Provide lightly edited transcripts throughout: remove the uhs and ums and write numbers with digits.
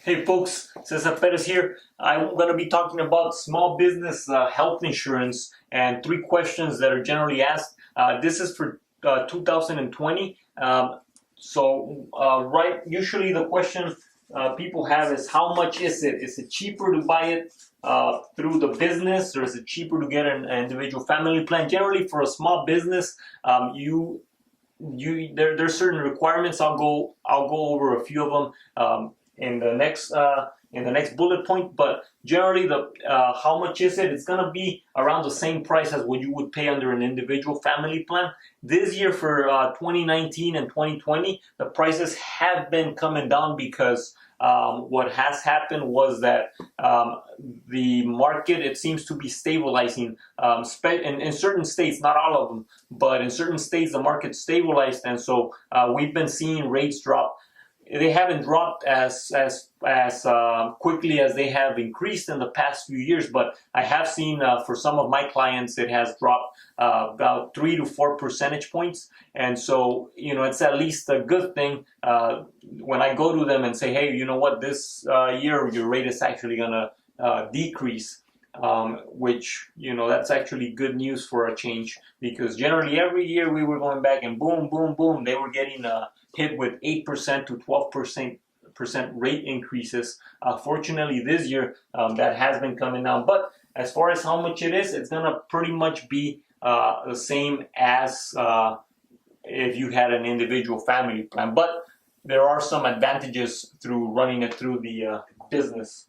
Hey folks, Cesar Perez here. I'm going to be talking about small business health insurance and 3 questions that are generally asked. This is for 2020. Usually the question people have is, how much is it? Is it cheaper to buy it through the business, or is it cheaper to get an individual family plan? Generally, for a small business, there's certain requirements. I'll go over a few of them in the next bullet point. But generally, the how much is it? It's gonna be around the same price as what you would pay under an individual family plan. This year, for 2019 and 2020, the prices have been coming down because what has happened was that the market, it seems to be stabilizing in certain states, not all of them, but in certain states the market stabilized, and so we've been seeing rates drop. They haven't dropped as quickly as they have increased in the past few years, but I have seen for some of my clients it has dropped about 3 to 4 percentage points, and so it's at least a good thing when I go to them and say, hey, you know what, this year your rate is actually gonna decrease. Which that's actually good news for a change, because generally every year we were going back and boom, boom, boom, they were getting hit with 8% to 12% rate increases. Fortunately, this year that has been coming down. But as far as how much it is, it's gonna pretty much be the same as if you had an individual family plan. But there are some advantages through running it through the business.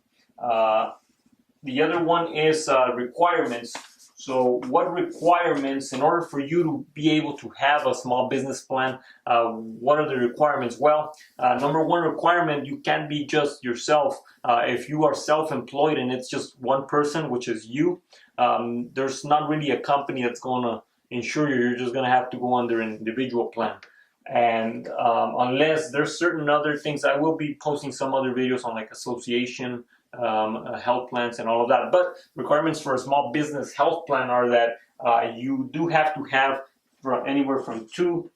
The other one is requirements. So what requirements, in order for you to be able to have a small business plan, what are the requirements? Well, number one requirement, you can't be just yourself. If you are self-employed and it's just one person, which is you, there's not really a company that's going to insure you. You're just going to have to go under an individual plan. And unless there's certain other things, I will be posting some other videos on like association, health plans and all of that. But requirements for a small business health plan are that you do have to have anywhere from 2,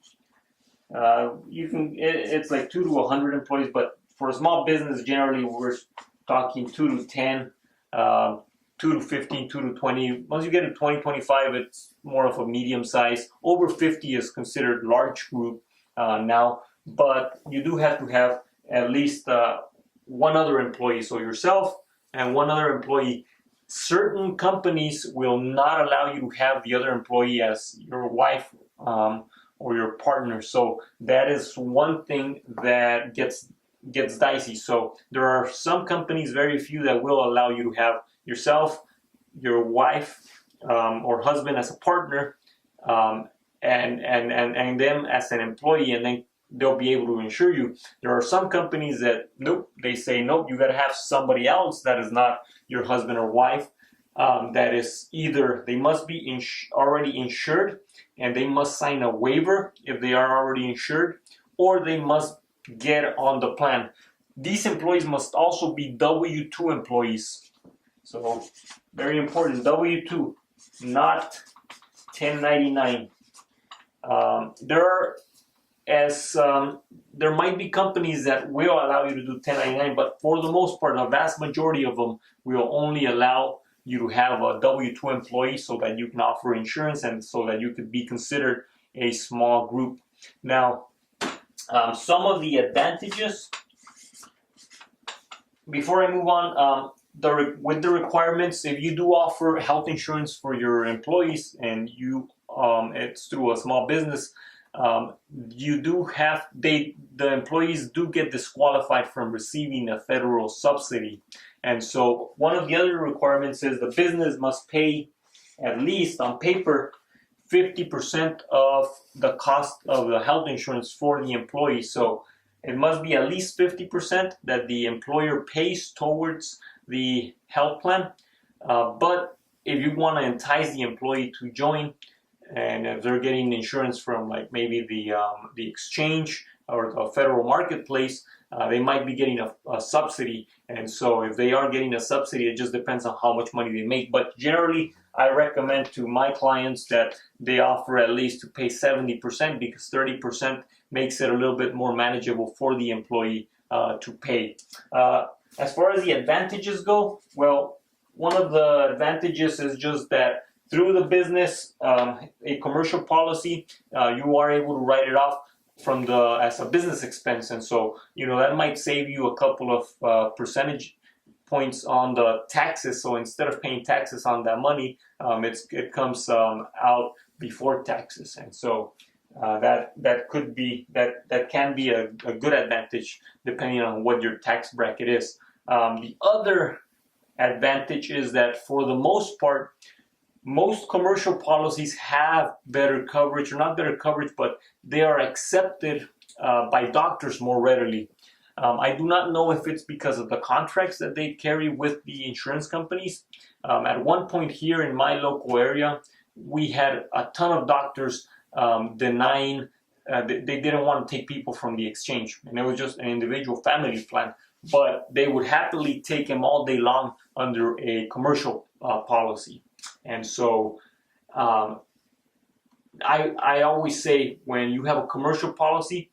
it's like 2 to 100 employees, but for a small business generally we're talking 2 to 10, 2 to 15, 2 to 20. Once you get to 20, 25, it's more of a medium size. Over 50 is considered large group now, but you do have to have at least one other employee, so yourself and one other employee. Certain companies will not allow you to have the other employee as your wife or your partner, so that is one thing that gets dicey. So there are some companies, very few, that will allow you to have yourself, your wife or husband as a partner, and them as an employee, and then they'll be able to insure you. There are some companies that, nope, they say, nope, you got to have somebody else that is not your husband or wife. That is, either they must be already insured and they must sign a waiver if they are already insured, or they must get on the plan. These employees must also be W-2 employees. So very important, W-2, not 1099. There might be companies that will allow you to do 1099, but for the most part, the vast majority of them will only allow you to have a W-2 employee so that you can offer insurance and so that you could be considered a small group. Now, some of the advantages, before I move on, with the requirements, if you do offer health insurance for your employees and it's through a small business, the employees do get disqualified from receiving a federal subsidy. And so one of the other requirements is the business must pay, at least on paper, 50% of the cost of the health insurance for the employee. So it must be at least 50% that the employer pays towards the health plan. But if you want to entice the employee to join, and if they're getting insurance from like maybe the exchange or the federal marketplace, they might be getting a subsidy. And so if they are getting a subsidy, it just depends on how much money they make. But generally, I recommend to my clients that they offer at least to pay 70%, because 30% makes it a little bit more manageable for the employee to pay. As far as the advantages go, well, one of the advantages is just that through the business, a commercial policy, you are able to write it off from the as a business expense, and so that might save you a couple of percentage points on the taxes. So instead of paying taxes on that money, it comes out before taxes, and so that can be a good advantage depending on what your tax bracket is. The other advantage is that for the most part, most commercial policies have better coverage, or not better coverage, but they are accepted by doctors more readily. I do not know if it's because of the contracts that they carry with the insurance companies. At one point here in my local area, we had a ton of doctors denying, they didn't want to take people from the exchange, and it was just an individual family plan, but they would happily take them all day long under a commercial policy. And so I always say, when you have a commercial policy,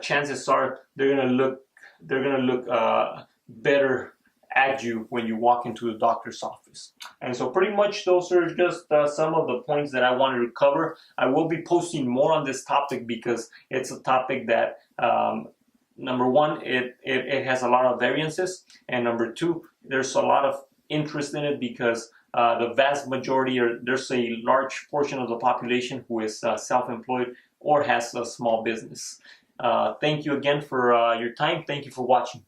chances are they're gonna look better at you when you walk into the doctor's office. And so pretty much those are just some of the points that I wanted to cover. I will be posting more on this topic because it's a topic that number one, it has a lot of variances, and number two, there's a lot of interest in it because the vast majority, or there's a large portion of the population who is self-employed or has a small business. Thank you again for your time. Thank you for watching.